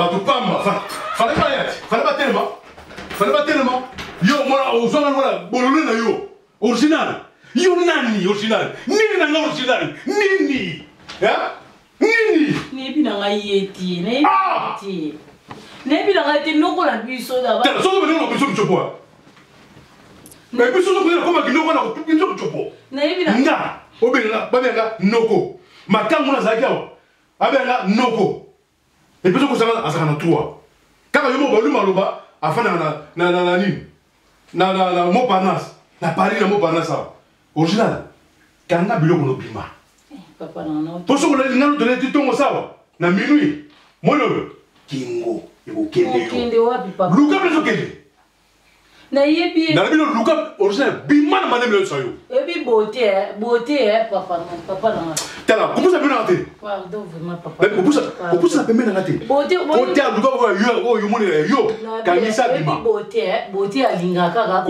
Bato pamba, fallait pas tellement. Yo, moi, aux gens, voilà, bololé na yo. Original. Yo nani, original. Nini na nga original. Nini. Hein? Nini. Nebi na nga yeti, nebi na nga yeti, noko na biso da ba. Tala, so na biso bichopo. Mais biso so na koma kinoko na biso bichopo. Nebi na nga, obenga, babenga noko. Makango na zaki awa. Abenga noko. Et puis, ça va à 3. Quand il y a un volume à l'oba, afin na nini, na Montparnasse, na Paris na Montparnasse, original. Quand on a bilo kono bima. Papa non. Pour ce qu'on a dit, nous donner du temps ça, na minuit. Moi le kingo, il faut kende. Kende wapi papa? Luka beso kende. Na yebi. Na bilo Luka original bima na manem le sayo. Ebi beauté papa non. Tala, comment ça peut rater? Pardon vraiment papa. Pourquoi ça peut mettre rater? Beauté Luka yo moni yo. Kamisa bima. Beauté alinga kaka.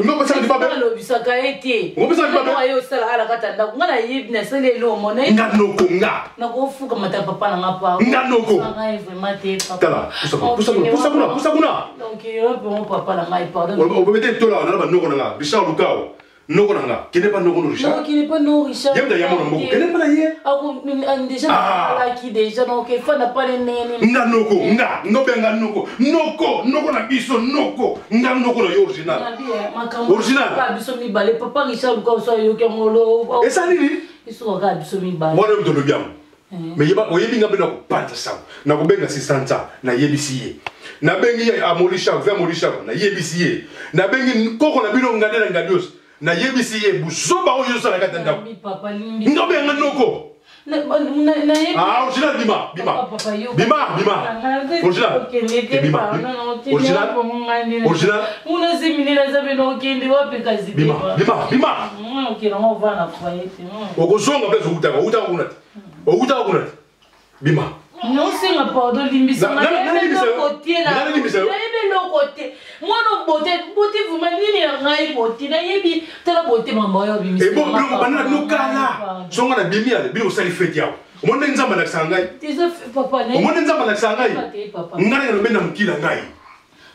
Non pas ça dit pas bien. Le bisaka été. On peut ça dit pas bien. Yo sala ala katanda. Ngana yib na sele lo mona. Nganoko nga. Na ko fuka mata papa na ngapa. Nganoko. Nga vraiment te papa. Tala, poussa kuna. Donc yo bon papa na ngai pardon. On peut mettre tout là, on a pas noko nga. Richard Lukao. Noko nga. Qui n'est pas noko Richard? Non, qui n'est pas non Richard. Yem da yamo na mboko. Qui n'est pas là hier? Déjà là qui déjà donc il faut n'a pas les nene. Nga noko, nga, benga noko. Noko na biso noko. Nga noko na yo original. Original. Pas biso mi balé papa Richard Lukao so yo kemolo. Et ça nini? Iso ka biso mi balé. Moi le bien. Mais yeba oyebi nga bena ko panta sa. Na ko benga assistanta na yebisiye. Na bengi ya Morisha, vers Morisha, na yebisiye. Na bengi koko na bino ngade na ngadios. Na yebisiye buzoba oyo sala katanda. Papa limbi. Nga benga noko. Ah, original bima. Original. Original. Una simile zabe no kindi wapi kazi bima. Kina mo vana kwa yeti. Okozonga place Outa kunat. Bima. Non singa pardon limbisa. Na côté là. Na côté. Moi no beauté vous manini ngai beauté na yebi tala beauté mama yo bimisa. Et bon bana no kala. Songa na bimi ale bino sali fete yawo. Omonde nzamba na sangai. Tizo papa ne. Omonde nzamba na sangai. Ngana na bena mkila ngai.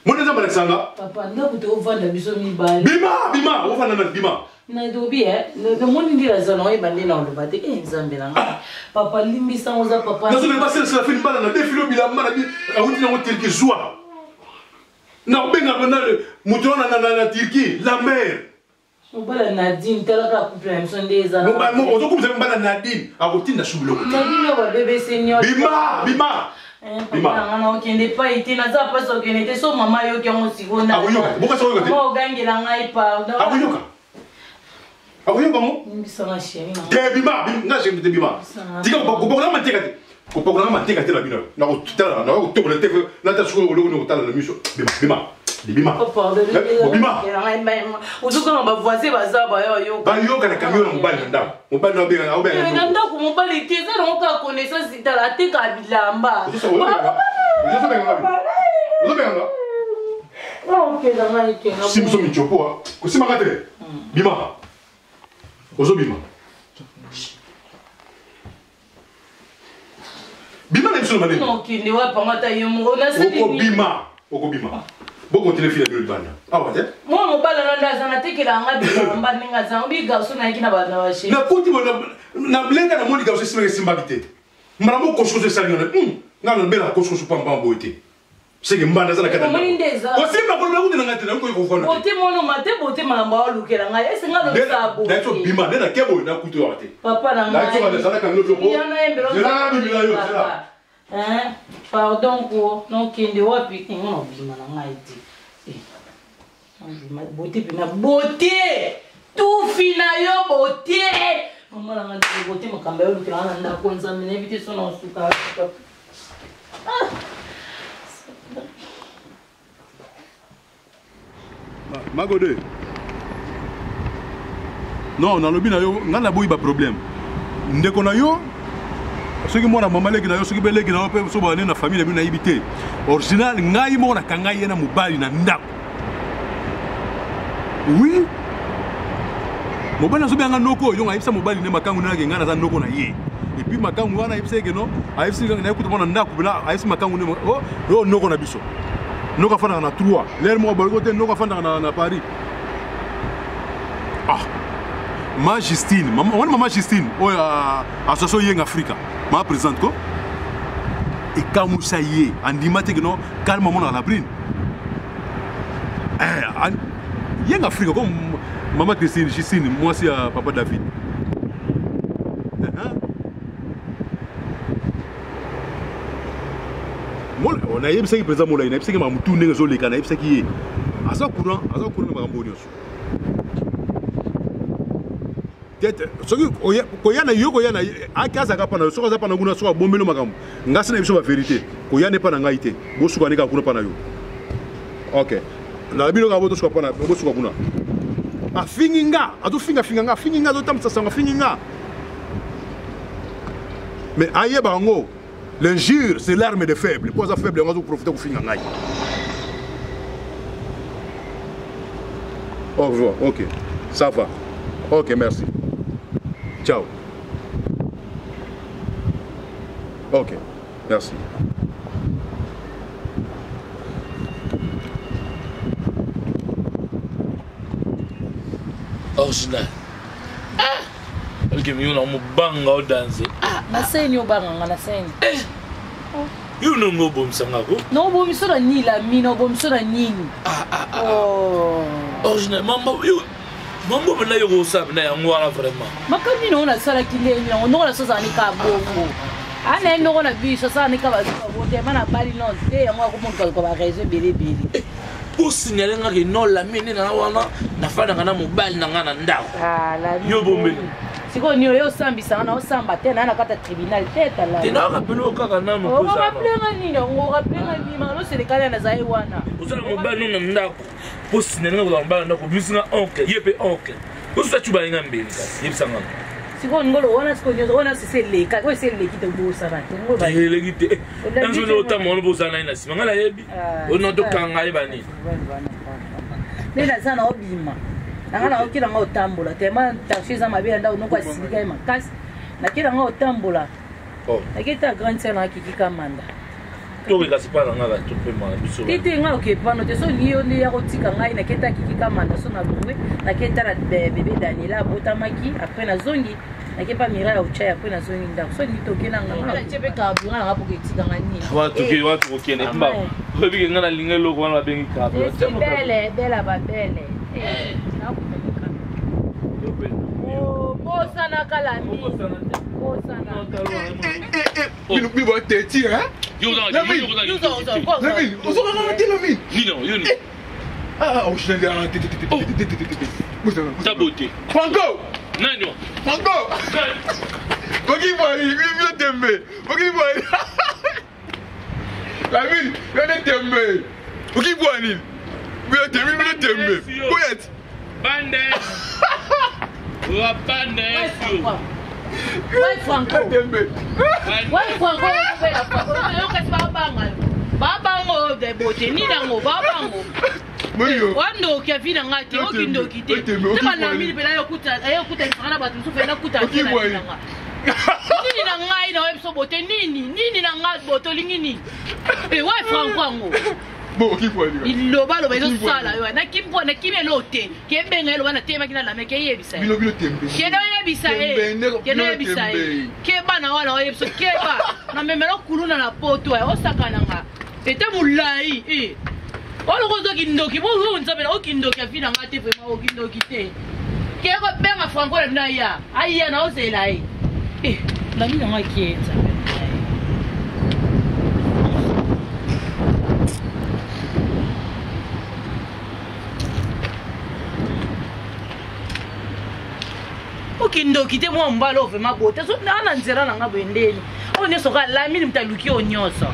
Omonde nzamba na sanga. Papa ndabu to vanda biso mi bali. Bima, ovanda na bima. Na dobi le monde ndira zano ebande na ndo bate nzambe na papa limbisa ngoza papa. Na zo le basel la fin bala na défilo bilamba na bi awuti na Turquie joie. Na benga na mutona na Turquie la mer. Obala Nadine tala couple même son des ans. Mo ozo kumza mbala Nadine akotinda shubulo. Nadine wa bébé senior. Bima. Ngana okende pa ite na za pas okende te so mama yo ke mo sigona. Abuyoka, boka so yoka te. Mo gangela ngai pardon. Abuyoka. Abuyoka mo? Mbisa na sheri na. Te bima, na sheri te bima. Tika ko na mateka te. Ko na mateka te la bino. Na ko tala, na ko to le te na ta shuko lo ko tala na miso. Bima. Bima. Pardon. Bima. Uzuka na ba voisin bazaba yo. Ba yo kana camion na mbali nda. Mbali na benga, au benga. Na nda ko mbali te za na ka connaissance itala te ka bilamba. Uzo benga. Ok, dans ma ike. Simso michopo. Ko simanga te. Bima. Ozo bima. Bima na biso na mane. Non, ki ne wa pa mata yemo na se Oko bima. Boko telefile de bana. Ah ouais. Moi mon bala na ndaza na tekela nga bilamba ninga za bi garso na kina bana wa shi. Na koti na blenga na moni garso simba bite. Maramo ko chose sali na na bela ko chose pamba boite. Sege mbanda za na kata. Ko simba ko na kudina ngati na ko ko fona. Bote mono mate bote malamba wa lukela nga ese nga lo sabo. Na to bima na kebo na kutu wa te. Papa na nga. Na to ba za na kan lo ko. Ya na embelo. Zela bimila yo zela. Pardon ko non kende wapi ngono bima na nga iti. Beauté pina beauté tout fina yo beauté maman la ngani beauté makamba yo lukela na nda konza mine vite sona osuka Magode. Non, na lobi na yo ngana boyi ba problème. Ndeko na yo soki mwana mama leki na yo soki beleki na yo pe so ba na famille na ibité. Original ngai mo na kanga yena mobali na ndako. Oui. Mobali na so bianga noko yo ngayisa mobali ne makangu na ngana za noko na ye. et puis makambu wana yebise que non ayebisi na kutu mona ndako bela ayebisi makambu ne oh noko na biso noko afanda na 3 l'air mo ba côté noko afanda na Paris ah ma Justine maman Justine oh association Young Africa ma présente ko et kamu ça y est andima te que non calme mon à la brine Young Africa comme maman Justine moi c'est papa David on a yebisaki président Moulay na yebisaki mamutu ndenge ezoleka na yebisaki ye aza courant na makambo nyonso tete soki koyana yo koyana akazaka pana soki aza pana kuna soki abombeli makambo ngasi na biso ba vérité koyana epa na ngai te bosuka ndeka kuna pana yo ok na bino ka boto soka pana bosuka kuna afingi nga azofinga nga azotambisa sango afingi nga mais ayeba ngo l'injure, c'est l'arme des faibles. Pour ça, faible, on va profiter pour finir. Au revoir, ok. Ça va. Ok, merci. Ciao. Ok, merci. Original. Ok, mais on a mon bang au danser. Na scène yo banga na scène. You no go bom sangako. No bom so na ni la mi no bom so na nini. Oh. Original mambo you. Mambo bela yo go sab na yango ala vraiment. Makani no na sala kileni no na so sa ni ka bongo. Ana no na bi so sa ni ka ba bo te mana bali no te yango ko mon ko ba réseau bele. Pour signaler que non la mine na wana na fada ngana mobile na ngana ndako. Ah la. Yo bombe. Siko nyo yo sambisa na osamba te na kata tribunal teta la. Te na rapelo kaka na mo ko sa. O rappeler nini ngo rappeler nini ma no serikali na zai wana. Uzala mobile no ndako. Pour signaler ko mobile ndako bisinga oncle yepe oncle. Usa chuba nga mbeli ka. Yebisanga. Siko ngolo wana siko nyo wana c'est leka ko c'est leki to bosa na te ngo ba. Leki te. Enzo no tamo bosa na ina simanga la yebi. Ono to kanga yeba ni. Nena sana obima. Nangana okira nga otambola tema taxiza mabela nda unoko asindika makasi nakira nga otambola nakita grande sœur na kikika manda to ke kasipana nga to pe ma biso tete nga okepano te so liyo li ya kotika ngai nakita kikika manda so na boué nakita la bébé Daniela botamaki après na zongi nakepa mira ya uchaya après na zongi ndako so nitokela nga nga chepe ka bunga nga poketika ngani watu okene mba bebike nga na lingelo ko wana bengi ka belle ba belle Bosana kalami. Bosana. Mi va te tirer, hein? You ah, oh, je ta beauté. Franco! Nani? Franco! Poki boy, il tembe. Poki boy. La ville, il tembe. Poki boy, il tembe. Poète. Bande. La bande. Ouais, Franco. Ouais, Franco, Babango de beauté, ni nango, babango. Wando Kevin ngati, okindo kite. Teka na mili pela yokuta, ayokuta isana batu sufe na kuta kila nanga. Nini na ngai na webso beauté nini na ngai boto lingini. Ouais, Franco ngo. Bon, qui faut aller? Il lo ba lo bezo sala yo. Na kimpo na kimelote. Kebenga lo bana tema kina la meke yebisa. Bilo tembe. Keno yebisa Keno yebisa ke bana wana yebisa ke ba. Na memelo kuluna na poto ya osakana nga. Ete mulai Olo kozo kindoki bo nzabela okindoki afina ngate vraiment okindoki te. Ke ko benga Franco na ya. Aya na ozela na mina ngakiyenza. Okindoki te mo mbalo vraiment bote so na nzera na ngabo endeni. Onye soka la mini mtaluki onyoso.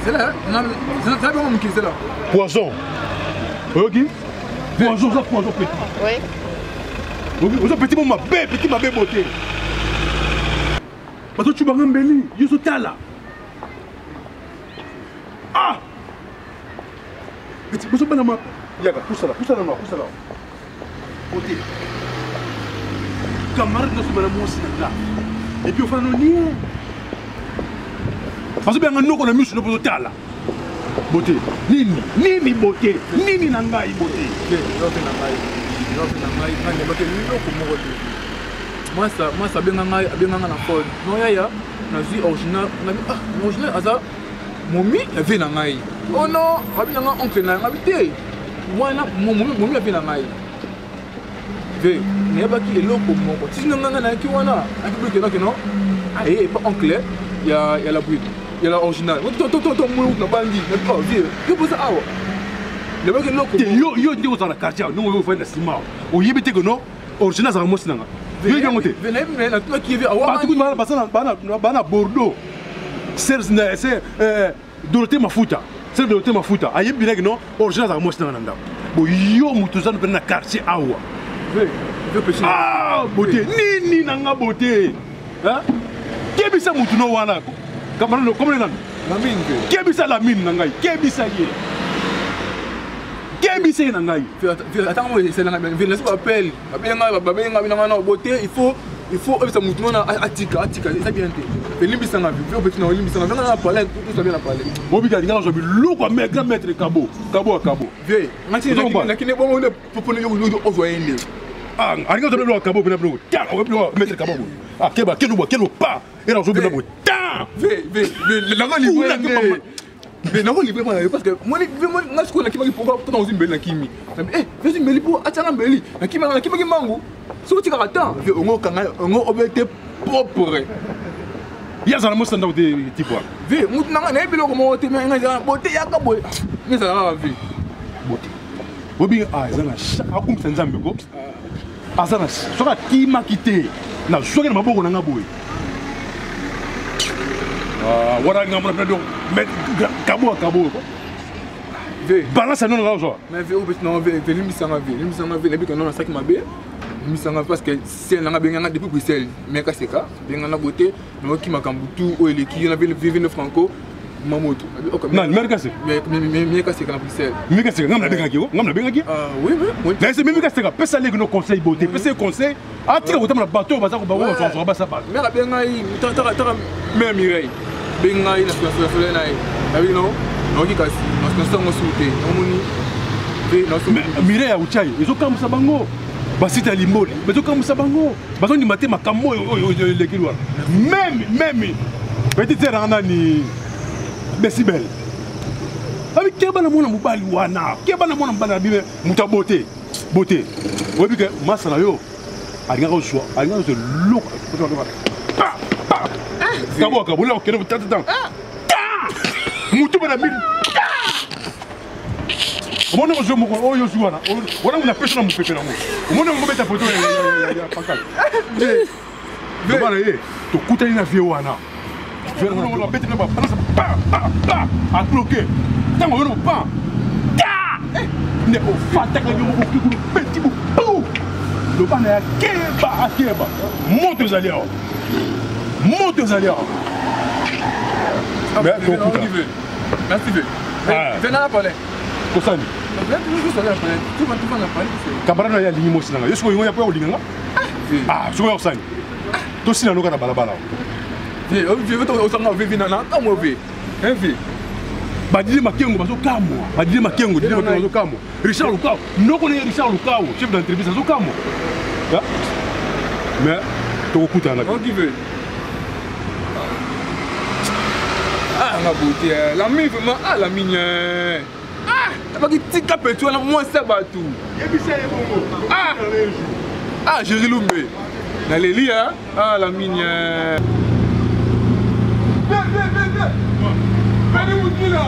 c'est là. C'est là mon c'est là. Poisson. OK? Poisson, ça poisson petit. Oui. Vous avez petit ma belle beauté. Parce que tu vas m'embellir, je suis là. Ah! Petit, vous avez Yaga, pousse là. Côté. Camarade de ce bonhomme aussi là. Et puis on fait un nier. Parce que bien nous on a mis sur le poteau là. Beauté. Nini beauté. Nini nangai beauté. Moi ça bien na phone. Non ya na vie original, original asa momi la vie na ngai. Oh non, abi na oncle na ngabité. Moi na momi la vie na ngai. Ve, ne ba ki eloko moko. Si na na ki wana, aki que non. Eh pas oncle, ya la bride. Ya la original. To mo na bandi, na pas vie. Que vous ça awa. Le ba ki eloko. Yo ndi ozana quartier, nous on fait na sima. O yebite que non, original za mosi nanga. Yo ngote. Venez na toi qui veut awa. Ba tukuna bana Bordeaux. C'est Dorothée Mafuta. C'est Dorothée Mafuta. Aye bien que non, original za mosi nanga. Bo yo mutuzana pe na quartier awa. Ah, beauté. Nini nanga beauté. Hein? Kebisa mutu no wana. Comment le nom? La mine. Kebisa la mine nangai. Kebisa ye. Kebisa nangai. Attends, c'est la même. Laisse moi appel. Babena beauté, il faut ça mutu na atika, ça bien été. Limbisa na vie. Petit na limbisa na parler, tout ça bien à parler. Bobika dinga zo bi loko maître Kabo. Vieux, ngati na kine bon le popone yo ozoyende. Ah, alinga zo lo Kabo bina bino. Tiens, on va maître Kabo. Ah, keba kelo pas. Et là zo bina bo. Tiens. Vieux, la nga livré. Mais non, livré parce que moi na siko na kimaki pourquoi tout dans une belle na kimi. Eh, vas-y mbeli pour atanga mbeli. Na kimaki mangu. So tu attends, vieux on obété propre. Yaza na mo standa de tipo. Vieux, mutu na na biloko mo te mais nga beauté ya ka boy. Mais ça va vie. Beauté. Bobi azana akum sanzambe ko. Azana soka kima kite. Na soka na maboko na ngaboy. Ah, wala ngamona pedo. Mais Kabo ko. Vieux. Balance non ngazo. Mais vieux non vieux limisanga vieux depuis que non na sac mabe. Limisanga parce que c'est na benga depuis Bruxelles. Mais ka seka, benga na beauté, no ki makambutu o eleki na vivre franco. Mamoto. Non, Merkase. Mais ka seka na Bruxelles. Merkase ngamna benga ki. Ah oui. Mais c'est même Merkase pesa les nos conseils beauté, pesa conseil. Ah tira autant na bateau baza ko bawo so ba sa ba. Mais la benga ta mère Mireille. Benga ina so na ai. Non. Non ki kasi. Parce que ça mo souté. Omoni. Mireille Uchai, ezokambusa bango. Basita limboli, ezokambusa bango. Bazoni mate makambo le kilwa. Même petite sœur nani Besibel. Avec keba na mona mobali wana. Keba na mona mbana bibe muta beauté. Obi ke masala yo. Alinga ko so, alinga ko look. Pa. Kabo la okene tata. Mutu bana bil. Mona ko jomo ko oyo juana. Wala una pesa na mupepe na mo. Mona ngo beta photo ya pakal. Bana to kutani na vie wana. On va mettre le bas, à bloquer. Tant qu'on ne pas. Ne pas faire petit bout. Le ban est à Keba. Monte aux alliés. Merci. Venez à parler. Tout ça. Camarade ya lingi mosi nanga. Yesko yongo ya pa olinga. Ah, so yo sani. To sina loka na balabala. Vieux, on s'en va vivre dans un mauvais. Un vieux. Badili Makengo bazo kamo. Badili Makengo bazo kamo. Richard Lukao. Non connaît Richard Lukao, chef d'entreprise bazo kamo. Mais to okuta na. On qui veut. Ah la beauté, la mine vraiment la mine. Ah, t'as pas dit tika petit on a moins ça batou. Ah, j'ai relombé. Dans les lits hein. Ah la mine. Beni Mukila.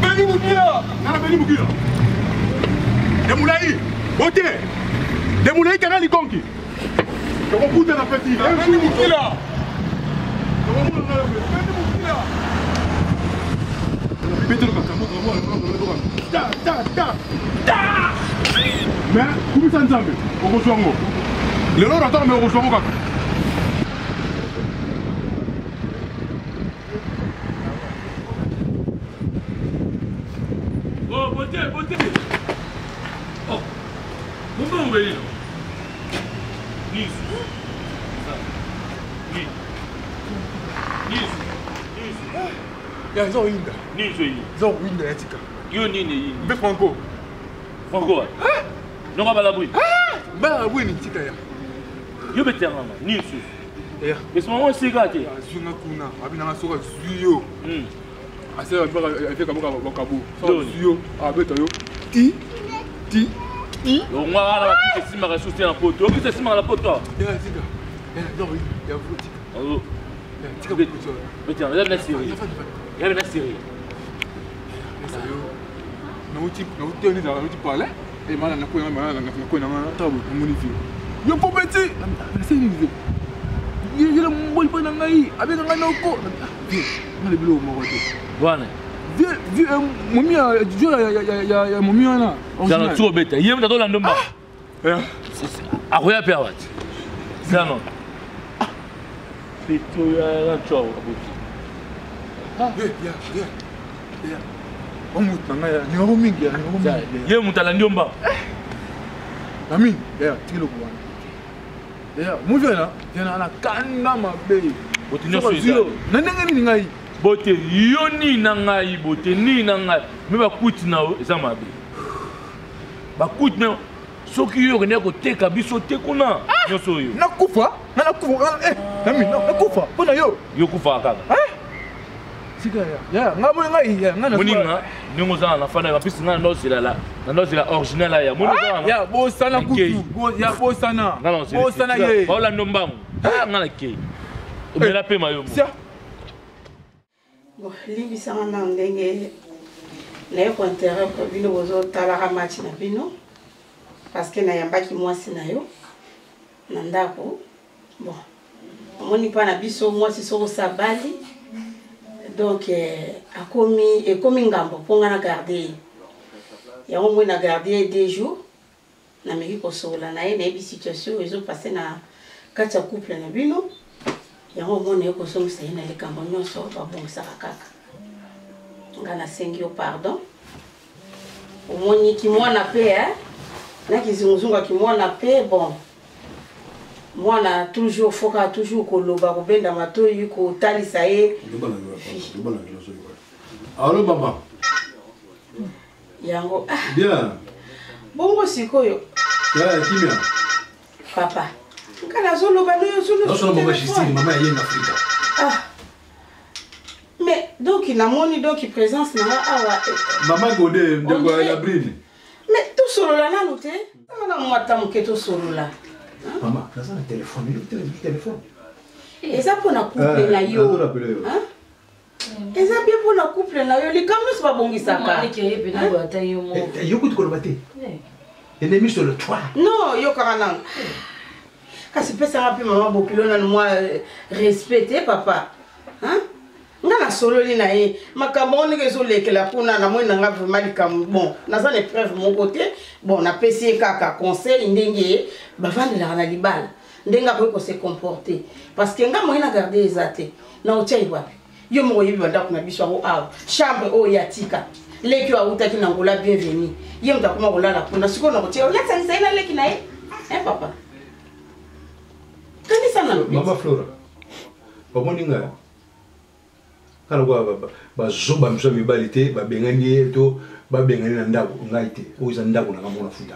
Beni Mukila. Nana Beni Mukila. Demoulaï. Beauté. Demoulaï kanali konki. Toko puta na petit. Beni Mukila. Beni Mukila. bête le caca. Mais, comment ça nous a fait? On reçoit un mot. Le nom d'attendre, mais on reçoit un mot. Oh, beauté. Oh, comment on va y aller? Ya, zo winda. Ni zo yi. Zo winda ya tika. Yo nini? Be Franco. Franco. Non pas la bruit. Ba wini tika ya. Yo bete mama. Ni zo. Ya. Mais ce moment c'est gâté. Zunga kuna. Abi na soka zuyo. Ase ba afika boka bakabu. So zuyo. Abeta yo. Ti. On va la petite sima ressourcer en poteau. Qui c'est sima la poteau? Ya tika. Ya, zo winda. Ya tika. Oh. Tika bete. Bete, on va la série. Il y a une série. Nauti ni da nauti pale. E mana na ko na tabu munifio. Yo popeti. Na seni ni. Yele mbol pa na ngai. Abi na ngai noko. Na le bilo mo wato. Bwana. Vi mumi ya mumi wana. Dans le tour bête. Yem da dola ndomba. Ya. Akoya pe awat. Zano. Pito ya la chou aboti. Ya. Omut na ngai ni ngo mingi ya ngo mingi. Ye mutala ndomba. Nami, ya tilo kwa. Ya, muvena, yana ana kanda mabe. Boti nyoso izali. Na ndenge ni ngai. Bote yoni na ngai, bote ni na ngai. Me ba kuti na o eza mabe. Ba kuti na soki yo ne ko teka biso tekuna. Nyoso yo. Nakufa? Nami, nakufa. Bona yo. Yo kufa kaka. Sika ya. Ngamo ngai ya, ngana. Muninga, ningo za na fana ba pisi ngana ndozela la. Na ndozela original ya. Muninga. Ya, bo sana kutu. Ya bo sana. Bo sana ye. Ola ndombangu. Ngana ke. Obela pe mayo. Bon, limbisanga na ndenge naye ko interrompre bino bozotala match na bino parce que nayambaki mwasi na yo na ndako. Bon, omoni mpa na biso mwasi soko sabali donc ekomi ngambo mpo nga na garde yango moi na garde 2 jours nameki kosokola na ye nayebi situation ezopase na kati ya couple na bino. Yango mona yo kosongisa ye na likambo nyonso babongisaka kaka nga nasengi yo pardon. Omoni kimwana pe na kizunguzungu kimwana pe bon mwana toujours foka toujours koloba kobenda matoyi kotalisa ye. Allo maman. Yango Bien. Bongo sikoyo. Ya kimia. Papa. Kana zoloba no zolo. Non seulement maman Justine, maman est en Afrique. Ah. Mais donc il a moni donc il présence na awa. Maman Godé de la brine. Mais tout solola na noté. Na mwata muketo solola. Maman, ça un téléphone, il téléphone. Et ça pour na couple na yo. Hein? Et ça bien pour na couple na yo, les cameras pas bongisaka. Yo kutu kolobate. Il est mis sur le toit. Non, yo karana. Kasi pesa ngapi mama bokilo na moi respecter papa. Hein? Ngana sololi na ye. Makambo ni kezo lekela kuna na moi nga vraiment likam bon. Na ça les preuves mon côté. Bon, na pesi kaka conseil ndenge ba vandela na libala. Ndenga ko se comporter parce que nga moi na garder ezate. Na otia iwapi. Yo mo yebi banda kuna biso ngo awa. Chambre o yatika. Leki wa utaki na ngola bienvenue. Ye mtakuma kolala kuna siko na kotia. Ya tsanisa ina leki na ye. Hein papa? Mama Flora, bamoninga kana kwa bazoba mso mibalite babengani to babengani na ndako ngaite oza ndako na kamona futa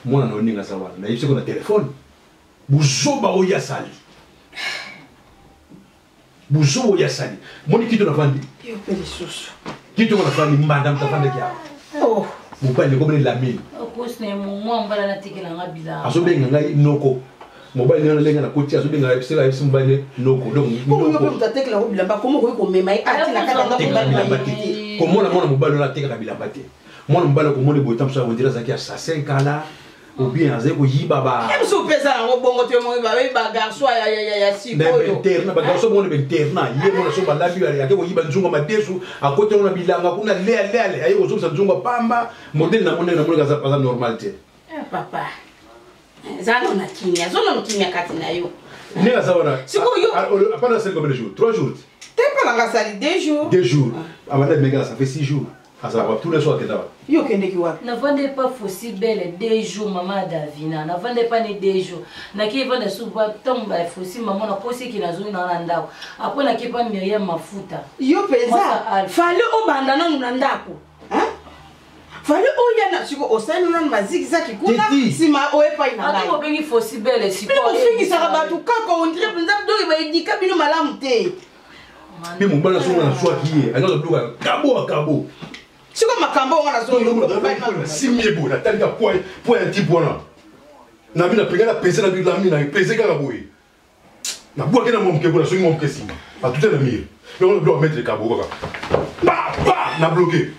mona na oninga sawa na yise kuna telefone buzoba oya sali buzo oya sali moni kitu na fandi yo pele susu kitu na fandi mbanda mtafanda kia oh mupande ko bene lamine okosne mo mbala na tikela ngabila azobenga ngai noko mobile na lenga na koti azobenga ebisela ebisi mbane noko donc noko yo pe mutatekela ko bilamba komo ko mema ati na kata bilamba te komona mona mobile na teka bilamba te mona mobile ko mona botam sa ondira zaki ya 5 ans là ou bien azé ko yiba ba même si pesa na bongo te mo ba garçon ya sikoyo interna ba garçon mo interna ye mo na so ba labi ya ke ko yiba nzunga madesu akote ona bilanga kuna le ayo zo sa nzunga pamba model na mona kaza pas normalité papa zano na kimia kati na yo ni kaza wana sikoyo pendant 5 jours 3 jours t'es pas dans la salle 2 jours 2 jours avant de ça fait 6 jours ça va tous les soirs que là yo kende ki wapi na vende pas fossile belle 2 jours maman Davina na vende pas ni 2 jours na ki vende souba tomba fossile maman na posi ki na zoni na ndako après na ki pa Myriam mafuta yo pesa fale obanda na ndako hein fale oya na siko osani na mazikisa ki kuna sima oepa ina la ako bengi fossile belle siko ko fingi saka batu kaka on dirait penza do ba edika bino malamu te mais mon bana so na so ki anga do kabo siko makambo wana zo simie bo na tanga point ti bona na bina pengana pesa na bila mina pesa kaka boy na bo kena mo mke bona so mo mke sima a tout est mire donc on doit mettre kabo kaka pa na bloqué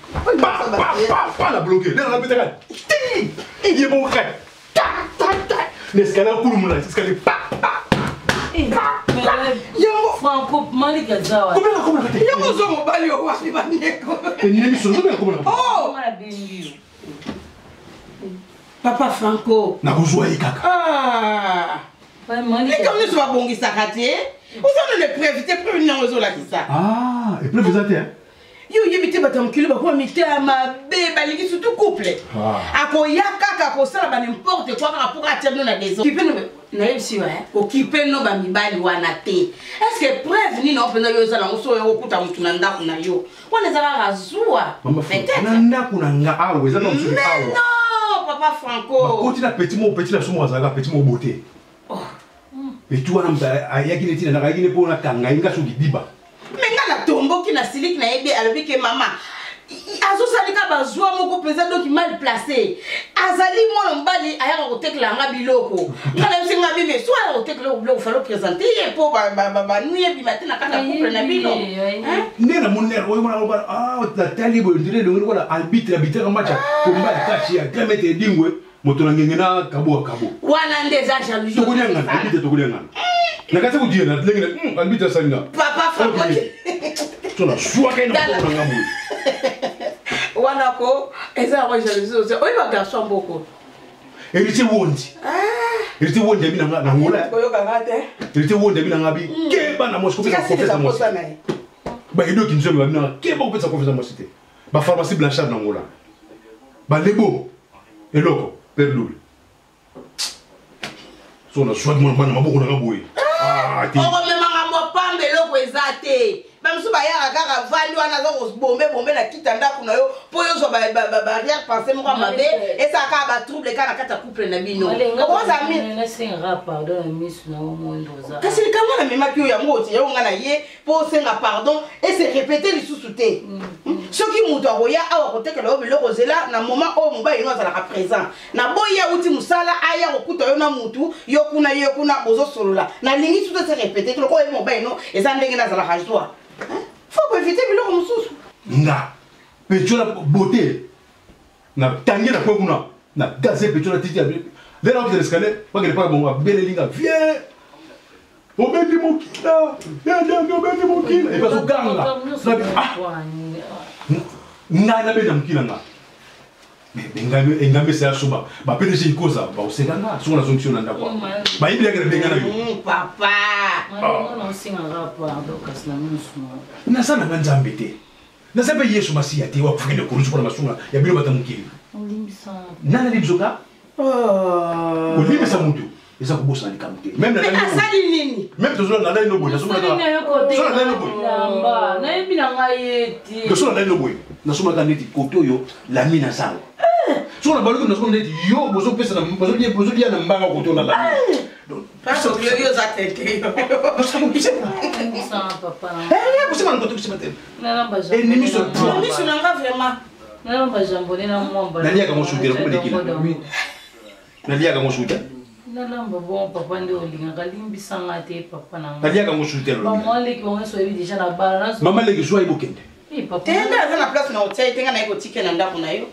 pa na bloqué na betaka il est bon ka ta l'escalade pour moi l'escalade pa Yo Franco Malika Zawa. Comment yo zo mo bali o wapi bandeko ni mission zo comment oh papa Franco na kozwa kaka pas Malika ni comme nous va bongisa kati vous allez le prévenir ozo la kisa et puis vous êtes yo yebite batamkilo bakoma mitema be balingi surtout couple akoya kaka kosala ba n'importe quoi kaka pour atteindre na des autres kipeno na yebisi wa okipeno ba mibali wana te est-ce que preuve ni na openda yo zala ngoso yo okuta mutu na ndako na yo wana zala razua peut-être na ndako na nga awo eza na msuri awo non papa Franco bakoti na petit na somo azalaka petit mo beauté et tu wana mta ayakine tina na kayine pona kanga inga so gidiba menga na tombo ki na siliki na yebe alobi ke mama azo salika bazwa moko pesa doki mal placé azali mwana mbali ayaka kotekela nga biloko ngala msinga bibi so ayaka kotekela biloko falo présenter ye po ba nuye bimate na kata couple na bino ndena monere oyo mwana ba la tali bo ndire le ngona arbitre ka match komba kachi ya kamete dingwe moto na ngengena kabo wana ndeza jalousie to kunyanga arbitre to kunyanga na kati kudie na lengene arbitre sanga papa Franco tona shwa kaina ko na ngamu wana ko eza ko jalousie oyo ba garçon mboko eriti wondi abina na ngola koyo kangate eriti wondi abina ngabi keba na mosko pesa confesse mo ba ido kinzo ba bina keba ko pesa confesse mo cité ba pharmacie Blanchard na ngola ba lebo eloko perdu so na shwa mo bana maboko na ngaboye ti o me manga mo pambe loko ezate ba msu ba ya kaka vandi wana zo bombe na kitanda kuna yo po yo zo ba arrière penser mo mabe esa ka ba trouble kana kata couple na bino ko za mi na senga pardon miss na mondo za kasi kama na mema ki yo ya ngoti yo ngana ye po senga pardon et se répéter li susute soki mutu akoya awa kotekela biloko zela na moment o mobali no azalaka présent na boya uti musala aya kokuta yo na mutu yo kuna bozo solola na lingi tout se répéter to ko e mobali no eza ndenge na azalaka joie faut éviter biloko mususu nga pechola beauté na tangi na kuna na gaze pechola titi le na l'escalier pas que pas bon belle linga viens obendi mokila obendi mokila et pas au ganga nga na benda mokila nga engambe sa soba ba PDG ikoza ba oseka nga so na zonction na ndako ba ibi yakere benga na yo papa non singa rapa donc asna musu na sana nzambe te na sabe Yesu masiya te wa kufika kurunzu kwa masunga ya bilo batamukili olimbisa nana libzoka olimbisa mutu eza kubosa na likamute même na asali nini même tozo na ndani noboy na soma na so na ndani noboy lamba na yebi na ngayeti que so na ndani noboy na soma ka neti koto yo la mina sala so na baluko na soma neti yo bozo pesa na bozo dia na mbanga koto na la parce que yo za tete no sa mo pisa olimbisa papa kusema na koto kusema tena na lamba et ni miso miso na nga vraiment na lamba jambone na mwamba na lia kama shudira ko lekila na lia kama shudira na lamba bon papa ndio linga limbisa ngate papa na na lia kama shudira lo maman leki bon so ebi déjà na bala na mama leki so ayi bokende papa tenda za na place na hotel tenga na iko ticket na ndako na yo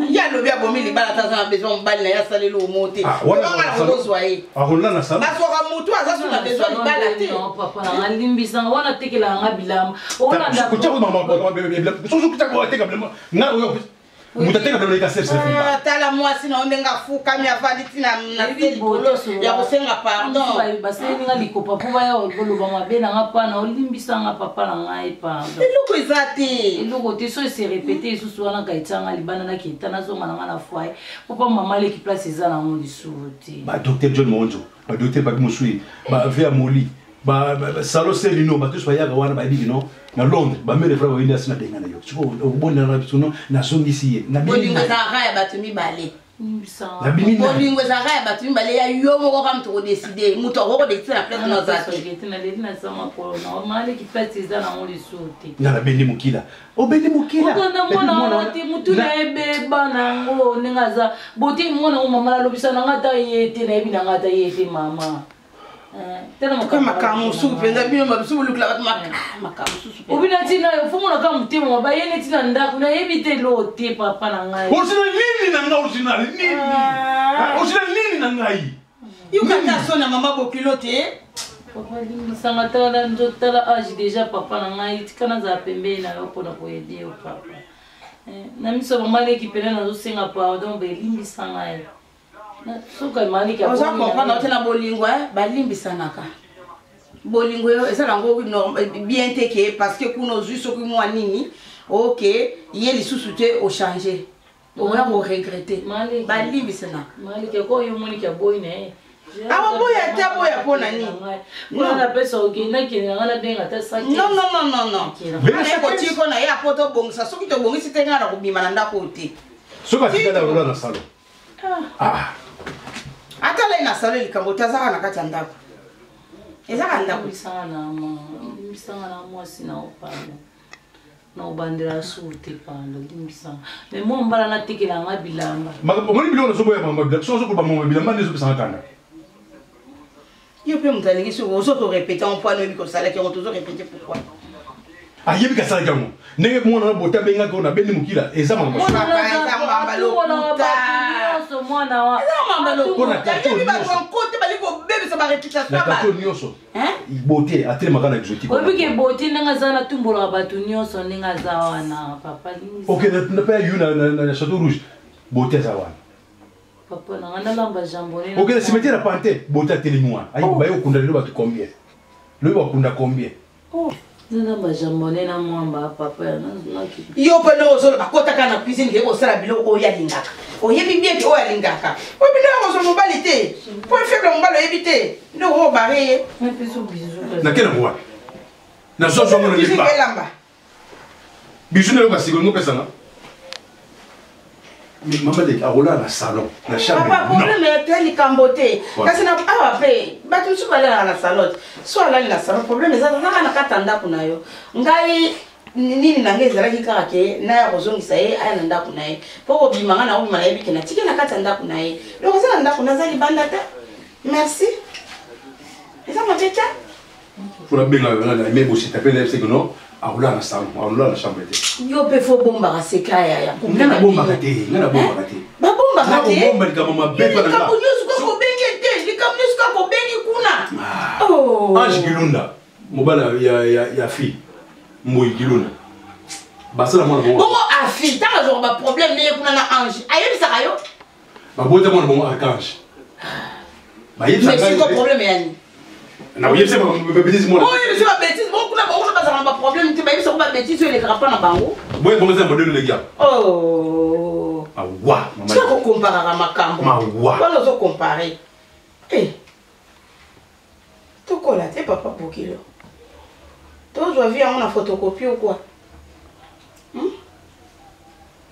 Ya lobi abomi libala taza besoin mbali na ya salelo monter. Wala na soyer. Arola na sala. Basoka mutu aza na besoin libala te. Non papa na limbisa wana tekela nga bilama. Ona nda. Kucha mama so kucha ko teka bilama. Na mutateka bilama ka serse. Tala mwasi na ondenga fuka mi avali tina na likolo ya kosenga pardon. Baseni nga likopa po ba ya koloba mabe na nga pa na olimbisa nga papa na nga epa. Eloko ezati. Eloko te so se répéter susu wana ka itanga libana na kita na zo mana na foyer. Papa mama le ki place eza na mo lisuti. Ba docteur John Monjo, ba docteur Papi Mosui, ba Via Moli, ba Salo Selino, ba tous ba ya wana ba di no. Na Londres, ba mere frère windi asina denga na yo. Chiko obonda na bituno na zongi siye. Na bolingo za raya batumi bale. Na bini na bolingo za raya batumi bale ya yo moko kam to décider. Muto ko décider na place na za. Na le na sama ko na mali ki place eza na mo lisuti. na bendi mukila. O bendi mukila. Mutona mwana wati mutu na ebe bana ngo ningaza. Boti mwana mama la lobisa na ngata yete na ebi na ngata yete mama. Tena makamu suku penza bino mabisu lukla bat makamu susu. Obina tina fumo na kama mtemo ba yene tina ndaku na ebite lote papa na ngai. Original nini na ngai original nini? Original nini na ngai? Yukata sona mama bokilote. Papa lingi sanga tala njotala age déjà papa na ngai tikana za pembe na yo pona ko aider o papa. Na miso mama le kipela na zo senga pardon be lingi sanga ye. Suka mali ka oza comprendre tena bolingo balimbisanaka bolingo yo eza nango bien te ke parce que kuno zui soki mwa nini ok ye lisusu te o changer oya ko regretter balimbisanaka mali ke ko yo moni ka boy ne awa boya te boya pona nini non na pesa okenda kina ngala benga ta saki non mais ko tiko na ya poto bongisa soki to bongisi te ngala ko bima na ndako te soka tikala rola na salon atala ina salo likambo tazaka na kati ya ndako ezaka ndako misanga na mwasi na opanda na obandela suti panda limisanga mais mo mbala na tekela nga bilamba moni bilona so boya mama bila so ko ba mama bilamba ne so pesa kanda yo pe mutalingi so ozo to répéter en point no ko sala ki on toujours répéter pourquoi ayebi ka sala kango ndenge mwana na bota benga ko na bendi mukila eza mama so mwana wa kona tato nyoso bote atele makana exotique obike bote ndanga zana tumbola batu nyoso ndanga za wana papa lingi OK na pa yuna na Château Rouge bote za wana papa na ngana lamba jambone OK le cimetière à Panté bote atele mwa ayi bayo kunda le batu combien le ba kunda combien nana bajambone na mwamba papa na yo pe no zo akota kana cuisine ke ko sala bilo o ya lingaka o yebi bien ke o ya lingaka o bi na ko so mobilité pour faire le mobile éviter no o baré mais peso bizu na kena mwa na so so ngona lipa bizu ne ko sigo ngo pesa na mama de arola na salon na chambre papa problème est li camboté kasi na awa pe batu su bala na salon so ala na salon problème eza na katanda kuna yo ngai nini na ngeza raki kake na ya kozongisa ye aya na ndako na ye poko bimanga na ubima na ye bikena tike na katanda kuna ye loko za na ndako na za libanda ta merci eza mabeta pour benga na mebo si tapele c'est que non arola na salon arola na chambre de yo pe fo bomba ka sekaya ya ngana bomba kate ngana bomba kate ba bomba kate na bomba kama mabeba na ka kunyo suko ko bengi te likamyo suko ko bengi kuna oh Ange Gilunda mobala ya fi Moui Gilunda basala mwana bon bongo afi tanga zo ba problème ne kuna na Ange ayebi saka yo ba bota mwana bon archange ba yebi saka mais c'est problème yani na yebi saka ba bêtise mwana oh yebi saka bêtise bon kuna ba kuna basala ba problème te ba yebi saka ba bêtise yo le grapa na bango boy comment ça modèle le gars oh awa mama tu ko comparer à makambo mawa wala zo comparer tokola te papa bokilo tozwa vi yango na photocopie ou quoi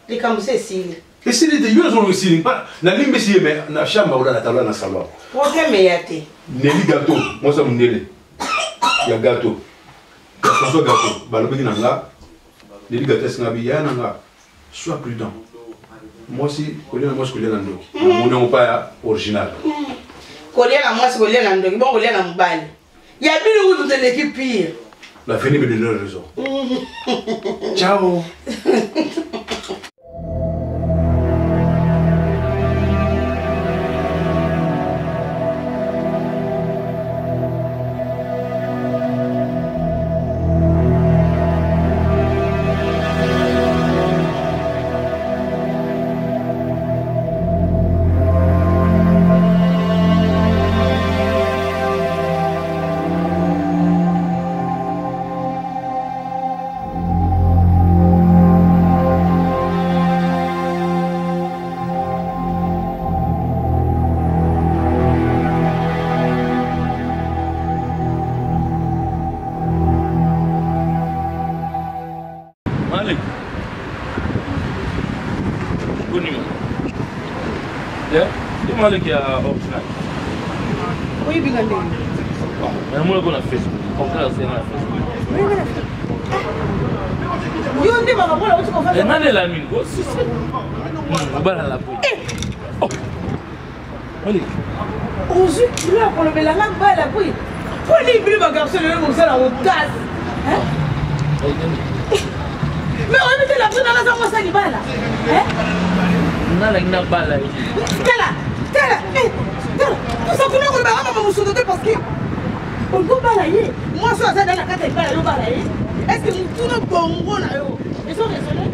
likambo se esili esili te yo zo esili na limbe si mais na chambre ola na table na salon problème ya te neli gâteau moi ça munele ya gâteau ya François gâteau balobi na nga neli gâteau singa bi ya na nga sois prudent moi si kolia moi kolia na ndoki mon pas original kolia na moi kolia na ndoki bon kolia na mbali ya bino vous de l'équipe pire l'avenir me donne raison ciao numéro. C'est moi qui a original. Oui, bien. Mais moi, on a Facebook. On a Facebook. Yo, on dit, maman, on tu confesse. On a la mine. On va la boue. Oh. Allez. Aujourd'hui, tu l'as pour le mélange, bah la bouille. Prenez plus ma garçon, le monde, ça la audace. Hein? Mais on met la personne dans la zone, ça y va là. Hein? On a la balle. Tala. Tout ça, comment on va me sauter parce que. On peut balayer. Moi, je suis dans la carte et pas balayer. Est-ce que nous tournons bon là? Ils sont raisonnés?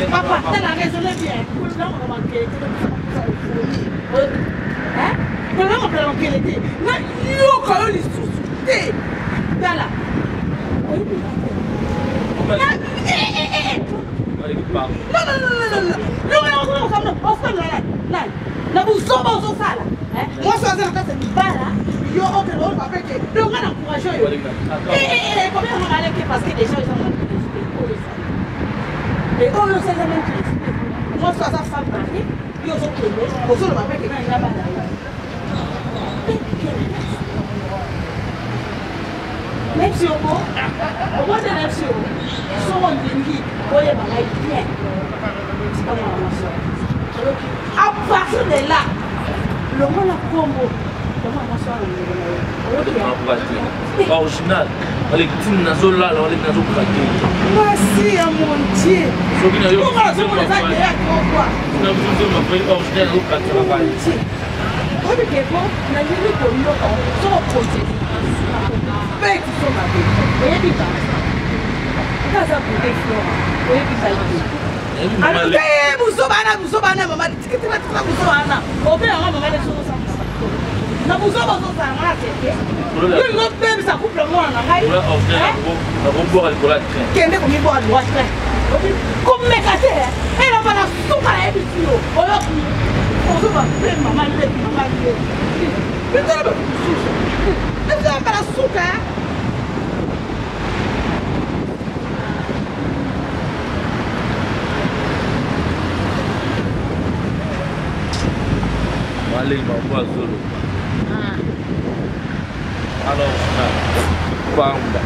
Papa, tu as raisonné bien. Là, on va manquer. Hein? Là, on va manquer l'été. Là, il y a quand même les sous-soutés. Là. Moi, je suis dans la carte de balle. Il y a aucun autre papier. Le gars n'a encouragé. Combien on va aller parce que déjà, ils ont et on le sait même que moi, je suis à femme mariée. Ils ont trouvé. Au sol, on va faire que quand il y a balle. Même si on voit des même si on sont en déni, on y a bien. C'est pas moi, à partir de là, le monde a combo. Original. Avec une nazo là, on est nazo pratique. Merci à mon Dieu. Comment on va faire quoi? On a besoin de m'appeler original au pratique. On est quelque part, on a dit que nous sommes posés. Mais qui sont là? Vous voyez bien. Quand ça vous déflore, vous voyez bien. Alors, vous sommes maman, tu es là, au père, maman, les choses sont na buzoba zoza ngala tete yo ngo bebe sa couple moi na ngai ouais on va boire le cola train kende ko mi boire le train comme mekate et la bana suka ya bitio oyo ko ba pe mama le bitala ba suka et bana suka allez ma voix solo. Alors, Bamba,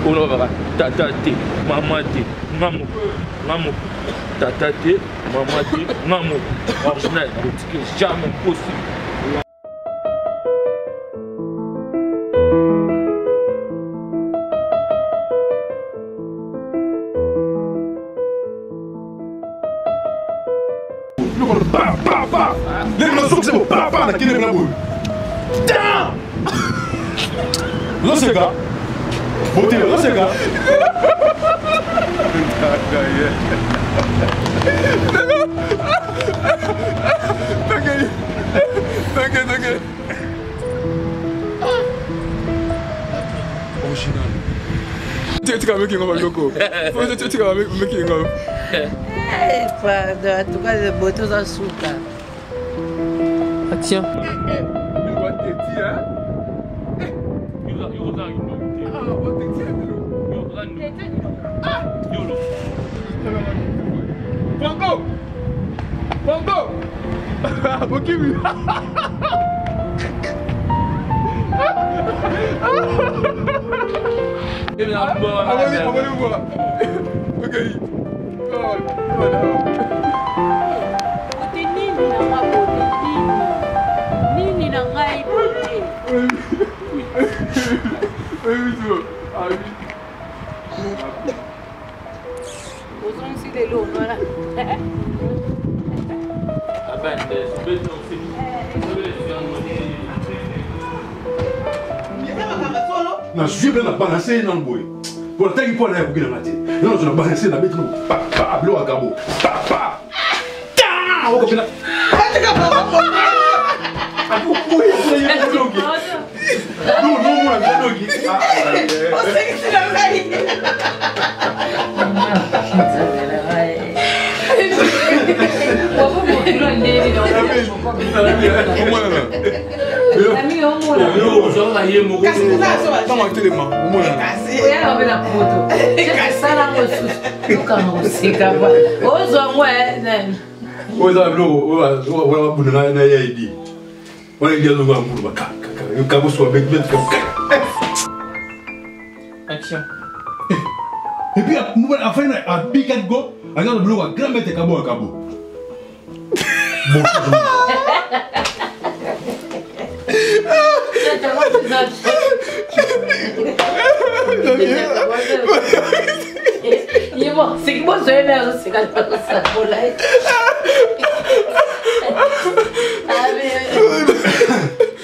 on va tatate, mamate, maman, tatate, mamate, maman, original, c'est jamais possible. Là c'est gars. Beauté, là c'est gars. T'inquiète. Original. Tu vas making of loco. Tu vas making of. En tout cas, c'est beauté dans souka. Action. Bongo! Bokimi! Na suis bien balancer dans le boy. Pour le temps qu'il faut aller au Guinée. Non, je vais balancer la bête. Papa, blow à Gabo. Papa. Ta! On va faire. Non, moi, je vais dire. On sait que c'est la vraie. ye moko ntango atelema omona oya babela poto esala ngo susu lukanga koseka pa ozwa ngo oza biloko wana babunda na ye idi wana idi azongo ya mulu bakakaboswa betuka action et puis afin abika go aza biloko ya grand maître kabo akabo c'est que moi je vais faire c'est quand ça pour là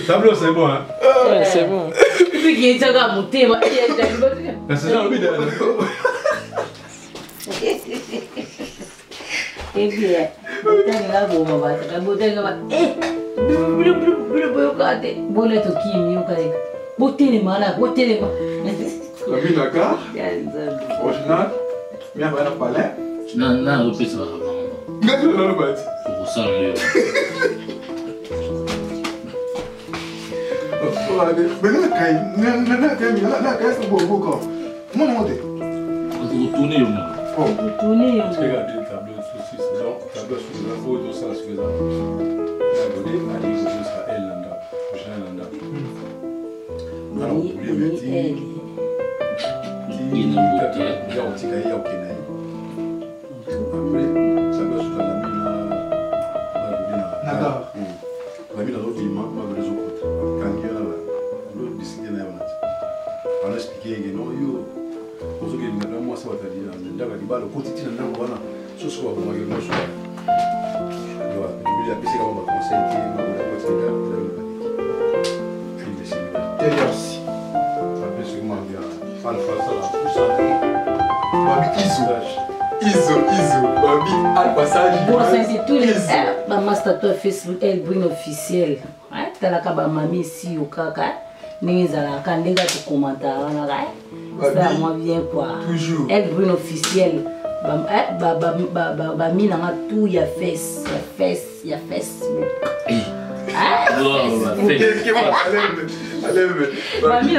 tableau c'est bon hein ouais c'est bon puis qui est à monter moi c'est ça le but et bien là bon on va boleh tu kimi ukai botele mala la mine Dakar original bien va na palais na repesa ba ngati na lo bati ko sala yo Olha, beleza, cai. Não, cai esse bobo, mano, onde? o túnel mano Oh, túnel regardez le tableau sous donc tableau sous la photo ça suffisant regardez ali ça elle landa prochain landa alors vous les mettez il y a un petit cahier au Kenya après ça doit se faire la mine l'autre dimanche on va les autres quand il y a là l'autre décider là on a expliqué que non yo ozoke ngana mwasa watali ndaka libalo kotiti na ndako wana soso wa kwa ngelo so ndo biblia pisi kama ba conseil ki ma ba kotita la fin de semaine Telios. ça peut sûrement bien alpha ça la ça Babi Izo, Babi al passage. bon c'est tous les maman statut Facebook elle brune officiel talaka ba mami ici au kaka Nizala Kandega tu commentaire ça moi bien quoi Toujours elle brune officielle mina nga tout ya fesse mina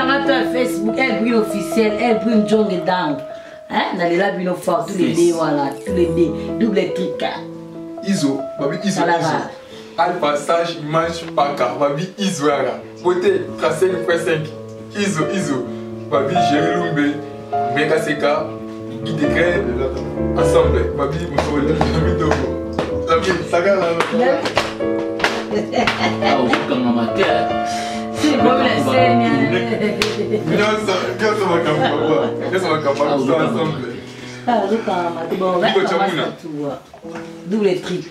nga tout ya Facebook elle brune officielle elle brune jonge down dans les labs nos forts tous les deux voilà tous les deux double truc Izo Babi Izo al passage image paka Babi Izo ara beauté 5.5 Izo Babi Jerry Lumbe Mega Seka qui décrète ensemble Babi Moussouli Babi Dogo Babi Saga la ah o kanga mater c'est bon la scène Regarde ma campagne ensemble ah le kama tu bon double trick